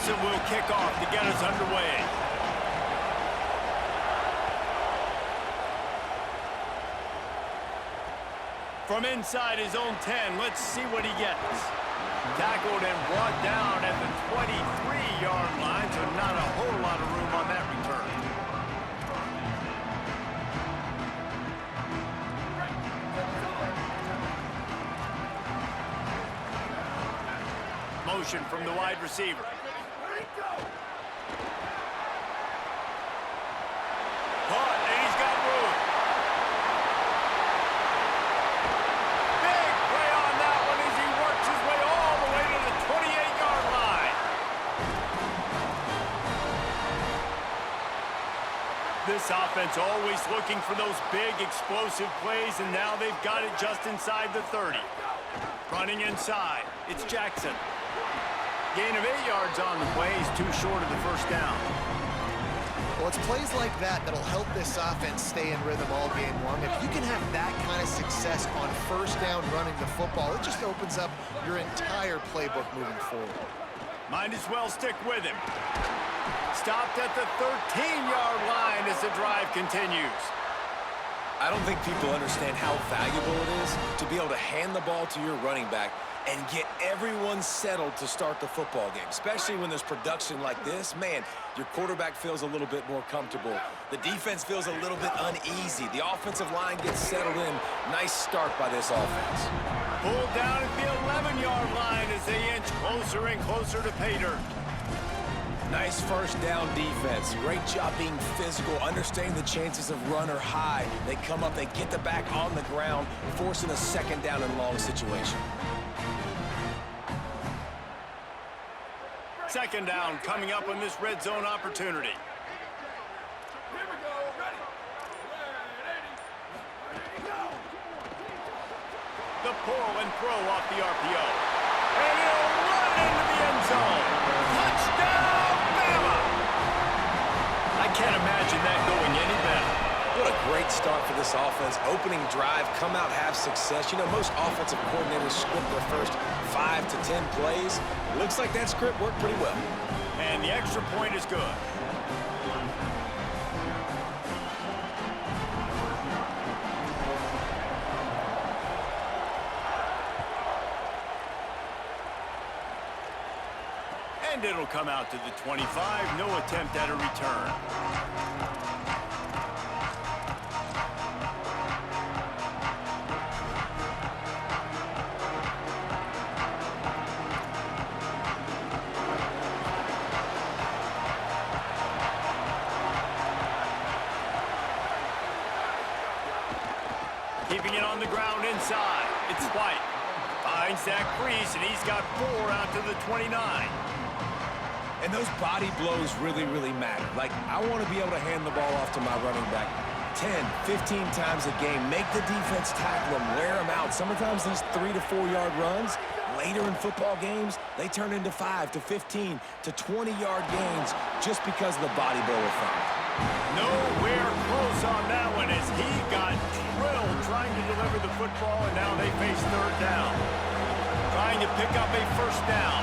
whistle will kick off to get us underway. From inside his own 10, let's see what he gets. Tackled and brought down at the 23-yard line, so not a whole lot of room on that return. Motion from the wide receiver. Caught, and he's got room. Big play on that one as he works his way all the way to the 28-yard line. This offense always looking for those big, explosive plays, and now they've got it just inside the 30. Running inside, it's Jackson. Gain of 8 yards on the play. He's too short of the first down. Well, it's plays like that that'll help this offense stay in rhythm all game long. If you can have that kind of success on first down running the football, it just opens up your entire playbook moving forward. Might as well stick with him. Stopped at the 13-yard line as the drive continues. I don't think people understand how valuable it is to be able to hand the ball to your running back and get everyone settled to start the football game, especially when there's production like this. Man, your quarterback feels a little bit more comfortable. The defense feels a little bit uneasy. The offensive line gets settled in. Nice start by this offense. Pulled down at the 11-yard line as they inch closer and closer to pay dirt. Nice first down defense. Great job being physical, understanding the chances of run are high. They come up, they get the back on the ground, forcing a second down and long situation. Second down coming up on this red zone opportunity. Here we go, ready. The pull and throw off the RPO. And he'll run into the end zone. Touchdown, Bama! I can't imagine that going any better. What a great start for this offense. Opening drive, come out, have success. You know, most offensive coordinators script their first 5 to 10 plays. Looks like that script worked pretty well. And the extra point is good. And it'll come out to the 25. No attempt at a return. Keeping it on the ground inside. It's White. Finds that crease, and he's got 4 out to the 29. And those body blows really, really matter. Like, I want to be able to hand the ball off to my running back 10, 15 times a game. Make the defense tackle them, wear them out. Sometimes these 3 to 4 yard runs, later in football games, they turn into 5 to 15 to 20-yard gains just because of the body blow effect. Nowhere close on that one as he got drilled trying to deliver the football, and now they face third down. Trying to pick up a first down.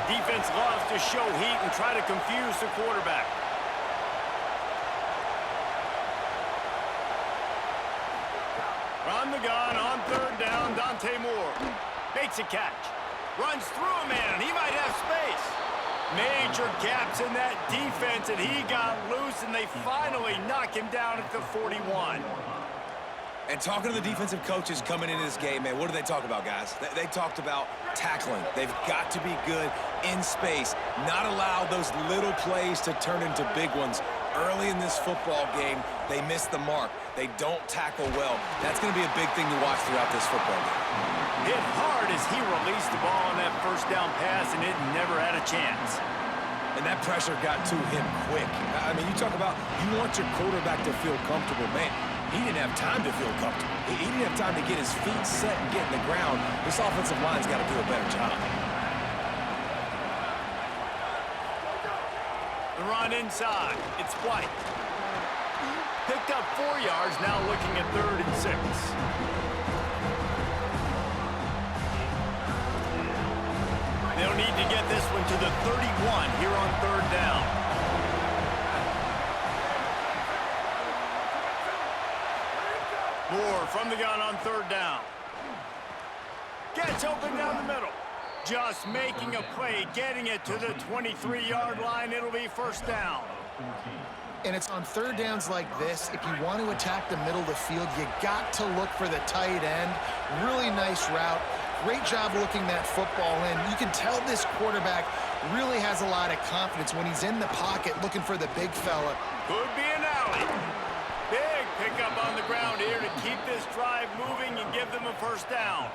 Defense loves to show heat and try to confuse the quarterback. From the gun on third down, Dante Moore makes a catch. Runs through a man, and he might have space. Major gaps in that defense, and he got loose, and they finally knock him down at the 41. And talking to the defensive coaches coming into this game, man, what do they talk about, guys? They talked about tackling. They've got to be good in space, not allow those little plays to turn into big ones. Early in this football game, they miss the mark. They don't tackle well. That's going to be a big thing to watch throughout this football game. Hit hard as he released the ball on that first down pass, and it never had a chance. And that pressure got to him quick. I mean, you talk about you want your quarterback to feel comfortable. Man, he didn't have time to feel comfortable. He didn't have time to get his feet set and get in the ground. This offensive line's got to do a better job. The run inside. It's White. Picked up 4 yards, now looking at 3rd and 6. They'll need to get this one to the 31 here on 3rd down. Moore from the gun on 3rd down. Gets open down the middle. Just making a play, getting it to the 23-yard line. It'll be 1st down. And it's on 3rd downs like this, if you want to attack the middle of the field, you got to look for the tight end. Really nice route. Great job looking that football in. You can tell this quarterback really has a lot of confidence when he's in the pocket looking for the big fella. Could be an alley. Big pickup on the ground here to keep this drive moving and give them a 1st down.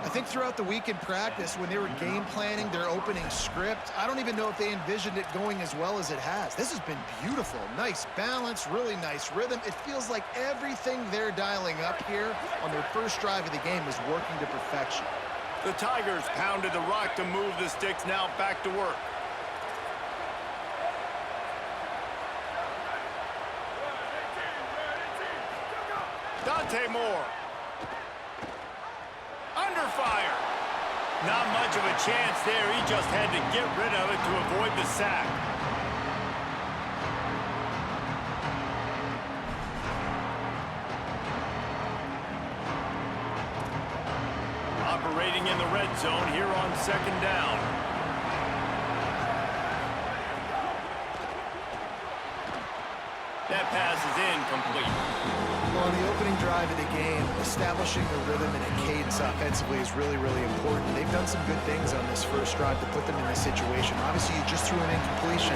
I think throughout the week in practice, when they were game planning their opening script, I don't even know if they envisioned it going as well as it has. This has been beautiful. Nice balance, really nice rhythm. It feels like everything they're dialing up here on their first drive of the game is working to perfection. The Tigers pounded the rock to move the sticks, now back to work. Dante Moore. Under fire. Not much of a chance there. He just had to get rid of it to avoid the sack. Operating in the red zone here on 2nd down. That pass is incomplete. On the opening drive of the game, establishing the rhythm and a cadence offensively is really, really important. They've done some good things on this first drive to put them in this situation. Obviously, you just threw an incompletion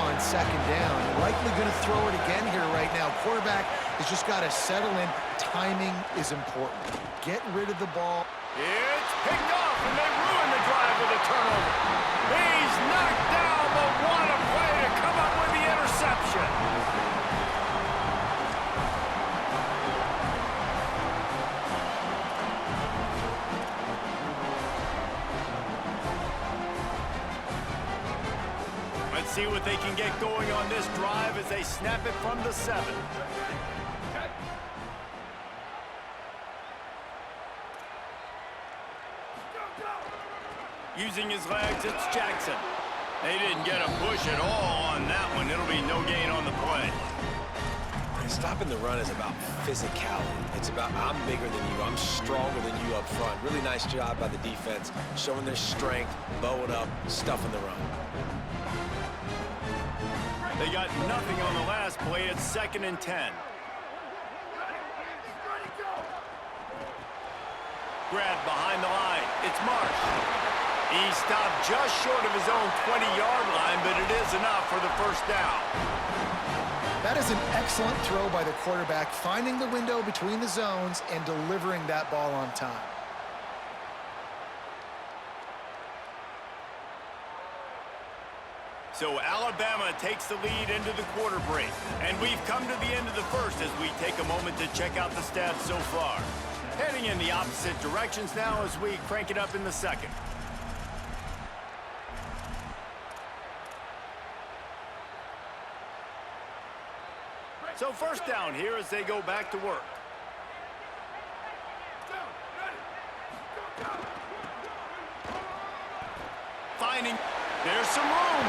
on 2nd down. Likely going to throw it again here right now. Quarterback has just got to settle in. Timing is important. Get rid of the ball. It's picked off, and they ruin the drive with a turnover. He's knocked down, but what a play to come up with the interception. Let's see what they can get going on this drive as they snap it from the 7. Using his legs, it's Jackson. They didn't get a push at all on that one. It'll be no gain on the play. Stopping the run is about physicality. It's about I'm bigger than you, I'm stronger than you up front. Really nice job by the defense, showing their strength, bowing up, stuffing the run. They got nothing on the last play. It's 2nd and 10. Grab behind the line. It's Marsh. He stopped just short of his own 20-yard line, but it is enough for the 1st down. That is an excellent throw by the quarterback, finding the window between the zones and delivering that ball on time. So Alabama takes the lead into the quarter break. And we've come to the end of the first as we take a moment to check out the stats so far. Heading in the opposite directions now as we crank it up in the 2nd. So 1st down here as they go back to work. Finding, there's some room.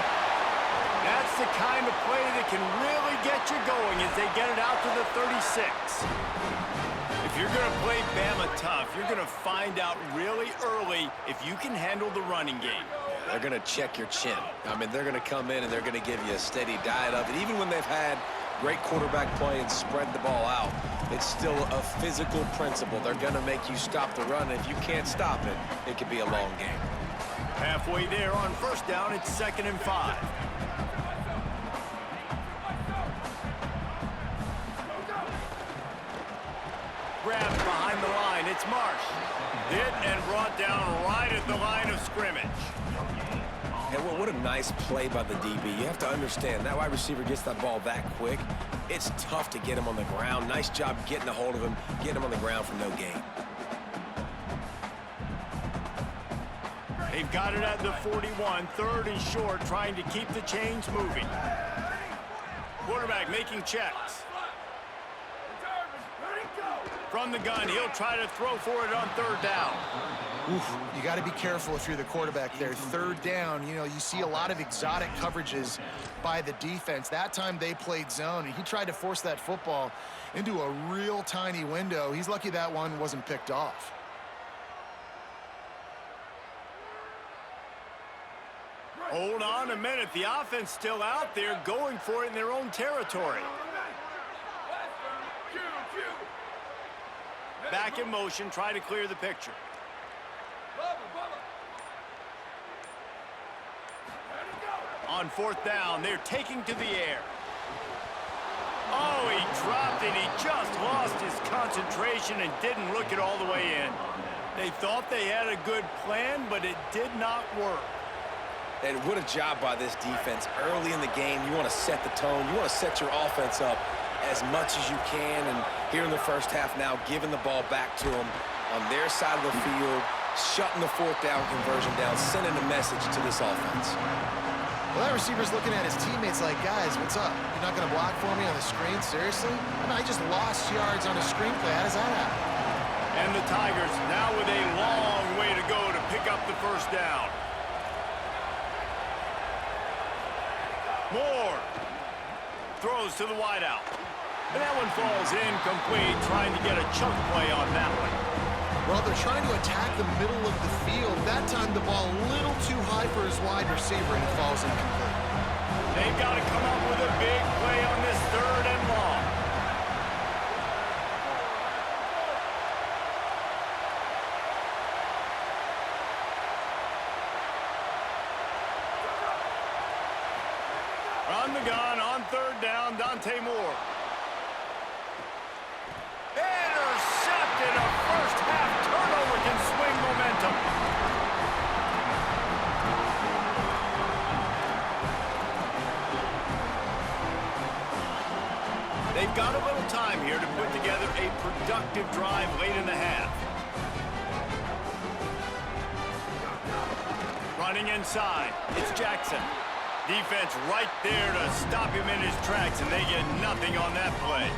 That's the kind of play that can really get you going as they get it out to the 36. If you're going to play Bama tough, you're going to find out really early if you can handle the running game. They're going to check your chin. I mean, they're going to come in and they're going to give you a steady diet of it. Even when they've had great quarterback play and spread the ball out, it's still a physical principle. They're going to make you stop the run. If you can't stop it, it could be a long game. Halfway there on 1st down, it's 2nd and 5. Grabbed behind the line, it's Marsh. Hit and brought down right at the line of scrimmage. And what a nice play by the DB. You have to understand, that wide receiver gets that ball that quick. It's tough to get him on the ground. Nice job getting a hold of him, getting him on the ground for no gain. They've got it at the 41, 3rd and short, trying to keep the chains moving. Quarterback making checks. From the gun, he'll try to throw for it on third down. Oof, you got to be careful if you're the quarterback there. Third down, you know, you see a lot of exotic coverages by the defense. That time they played zone, and he tried to force that football into a real tiny window. He's lucky that one wasn't picked off. Hold on a minute. The offense still out there going for it in their own territory. Back in motion, try to clear the picture. On fourth down, they're taking to the air. Oh, he dropped it. He just lost his concentration and didn't look it all the way in. They thought they had a good plan, but it did not work. And what a job by this defense. Early in the game, you want to set the tone. You want to set your offense up as much as you can. And here in the first half now, giving the ball back to them on their side of the field, shutting the fourth down conversion down, sending a message to this offense. Well, that receiver's looking at his teammates like, guys, what's up? You're not going to block for me on the screen? Seriously? I just lost yards on a screenplay. How does that happen? And the Tigers now with a long way to go to pick up the first down. Moore throws to the wideout. And that one falls incomplete, trying to get a chunk play on that one. Well, they're trying to attack the middle of the field. That time the ball a little too high for his wide receiver, and it falls incomplete. They've got to come up with a big play on this third and long. On the gun, on third down, Dante Moore. Intercepted. A first half turnover can swing momentum. They've got a little time here to put together a productive drive late in the half. Running inside, it's Jackson. Defense right there to stop him in his tracks, and they get nothing on that play.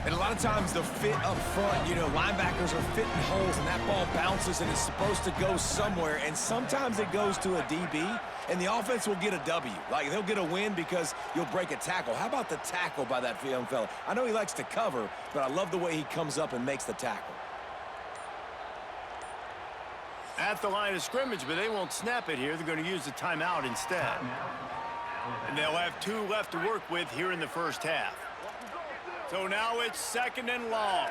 And a lot of times the fit up front, you know, linebackers are fitting holes, and that ball bounces and is supposed to go somewhere, and sometimes it goes to a DB, and the offense will get a W. Like, they'll get a win because you'll break a tackle. How about the tackle by that young fella? I know he likes to cover, but I love the way he comes up and makes the tackle. At the line of scrimmage, but they won't snap it here. They're going to use the timeout instead. And they'll have 2 left to work with here in the first half. So now it's second and long.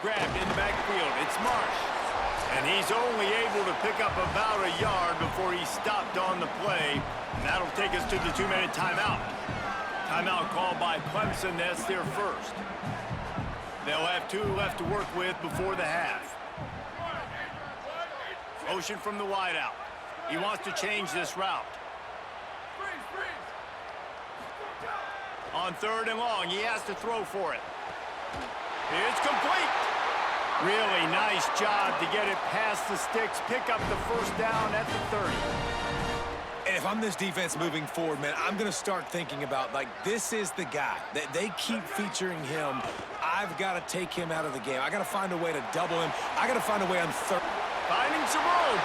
Grabbed in the backfield. It's Marsh. And he's only able to pick up about a yard before he stopped on the play. And that'll take us to the 2-minute timeout. Timeout called by Clemson. That's their first. They'll have 2 left to work with before the half. Motion from the wideout. He wants to change this route. On third and long, he has to throw for it. It's complete. Really nice job to get it past the sticks, pick up the first down at the 30. And if I'm this defense moving forward, man, I'm going to start thinking about, like, this is the guy. They keep featuring him. I've got to take him out of the game. I got to find a way to double him. I got to find a way on third. Finding some room.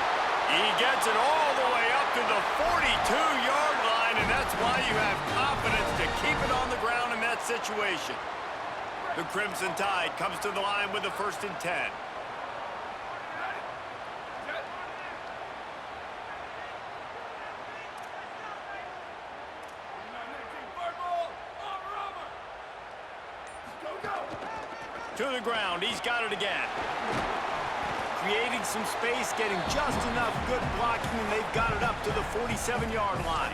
He gets it all the way up to the 42-yard line, and that's why you have confidence to keep it on the ground in that situation. The Crimson Tide comes to the line with a 1st and 10. To the ground, he's got it again. Creating some space, getting just enough good blocking, and they've got it up to the 47-yard line.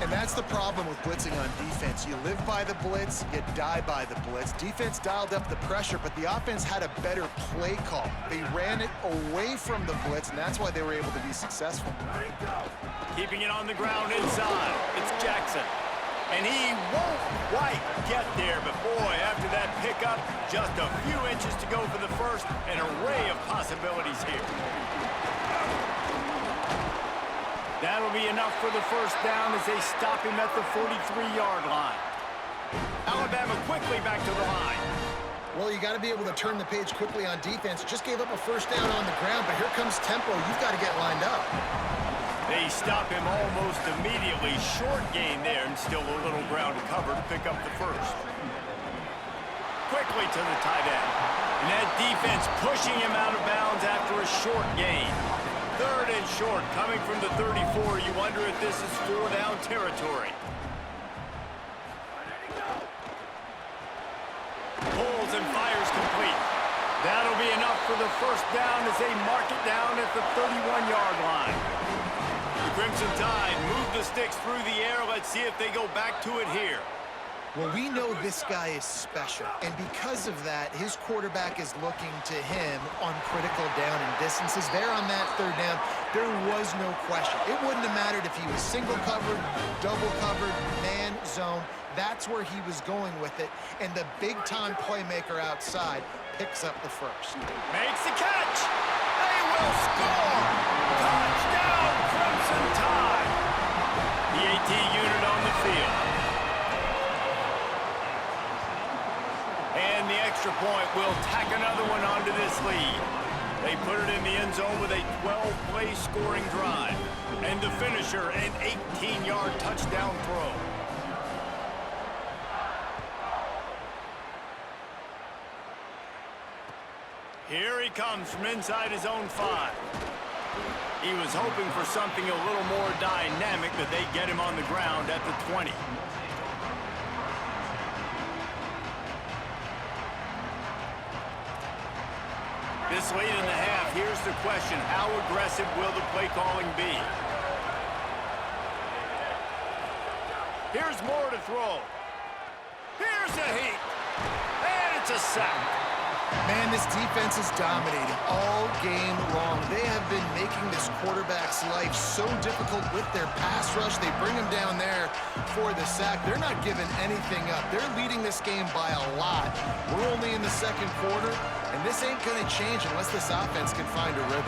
And that's the problem with blitzing on defense. You live by the blitz, you die by the blitz. Defense dialed up the pressure, but the offense had a better play call. They ran it away from the blitz, and that's why they were able to be successful. Keeping it on the ground inside, it's Jackson. And he won't quite get there, but boy, after that pickup, just a few inches to go for the first, an array of possibilities here. That'll be enough for the first down as they stop him at the 43-yard line. Alabama quickly back to the line. Well, you got to be able to turn the page quickly on defense. Just gave up a first down on the ground, but here comes tempo. You've got to get lined up. They stop him almost immediately. Short gain there, and still a little ground to cover to pick up the first. Quickly to the tight end. And that defense pushing him out of bounds after a short gain. Third and short, coming from the 34. You wonder if this is 4-down territory. Pulls and fires complete. That'll be enough for the first down as they mark it down at the 31-yard line. The Crimson Tide move the sticks through the air. Let's see if they go back to it here. Well, we know this guy is special, and because of that, his quarterback is looking to him on critical down and distances. There on that third down, there was no question. It wouldn't have mattered if he was single covered, double covered, man zone. That's where he was going with it, and the big-time playmaker outside picks up the first. Makes the catch. They will score. Touchdown, Crimson Tide. The AT unit on the field. And the extra point will tack another one onto this lead. They put it in the end zone with a 12-play scoring drive. And the finisher, an 18-yard touchdown throw. Here he comes from inside his own 5. He was hoping for something a little more dynamic, but they get him on the ground at the 20. This late in the half, here's the question. How aggressive will the play calling be? Here's more to throw. Here's a heat. And it's a sack. Man, this defense is dominating all game long. They have been making this quarterback's life so difficult with their pass rush. They bring him down there for the sack. They're not giving anything up. They're leading this game by a lot. We're only in the second quarter, and this ain't going to change unless this offense can find a rhythm.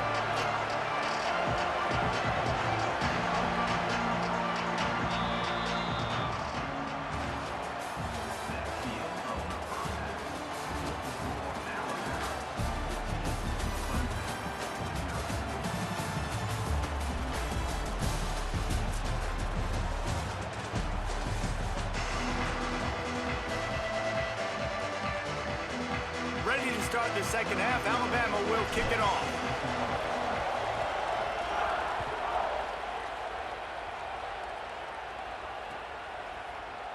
Ready to start the second half. Alabama will kick it off.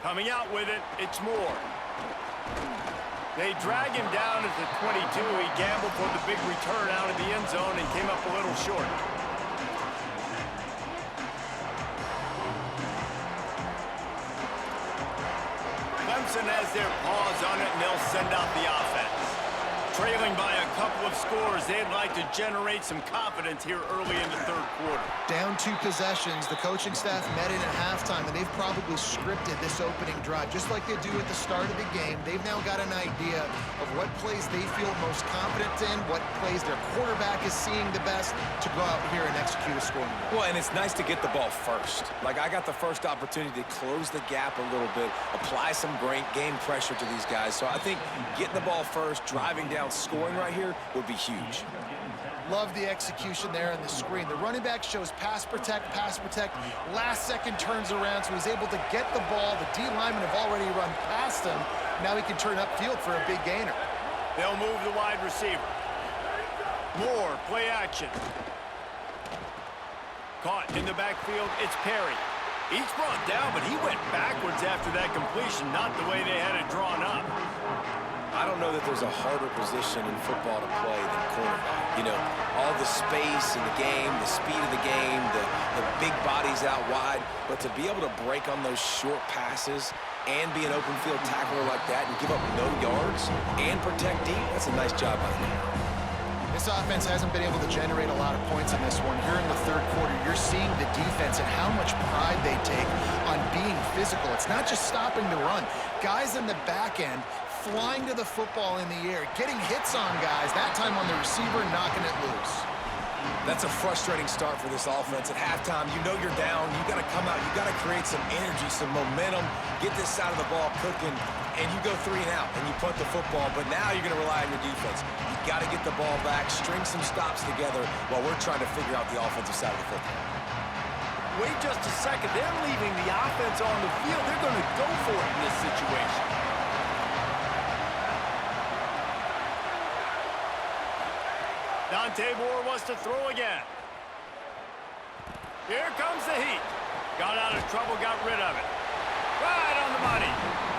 Coming out with it, it's Moore. They drag him down at the 22. He gambled for the big return out of the end zone and came up a little short. Clemson has their paws on it, and they'll send out the offense. Trailing by a couple of scores, they'd like to generate some confidence here early in the third quarter. Down 2 possessions, the coaching staff met in at halftime, and they've probably scripted this opening drive. Just like they do at the start of the game, they've now got an idea of what plays they feel most confident in, what plays their quarterback is seeing the best to go out here and execute a scoring drive. Well, and it's nice to get the ball first. Like, I got the first opportunity to close the gap a little bit, apply some great game pressure to these guys. So I think getting the ball first, driving down, scoring right here would be huge. Love the execution there on the screen. The running back shows pass protect, last second turns around, so he's able to get the ball. The D linemen have already run past him. Now he can turn upfield for a big gainer. They'll move the wide receiver. Moore, play action. Caught in the backfield, it's Perry. He's brought down, but he went backwards after that completion, not the way they had it drawn up. I don't know that there's a harder position in football to play than cornerback. You know, all the space in the game, the speed of the game, the big bodies out wide. But to be able to break on those short passes and be an open field tackler like that and give up no yards and protect deep, that's a nice job by them. This offense hasn't been able to generate a lot of points in this one. Here in the third quarter, you're seeing the defense and how much pride they take on being physical. It's not just stopping the run. Guys in the back end flying to the football in the air, getting hits on guys, that time on the receiver, knocking it loose. That's a frustrating start for this offense. At halftime, you know you're down. You got to come out. You got to create some energy, some momentum, get this side of the ball cooking, and you go 3 and out, and you punt the football. But now you're going to rely on your defense. You got to get the ball back, string some stops together while we're trying to figure out the offensive side of the football. Wait just a second. They're leaving the offense on the field. They're going to go for it in this situation. Dante Moore wants to throw again. Here comes the heat. Got out of trouble, got rid of it. Right on the money.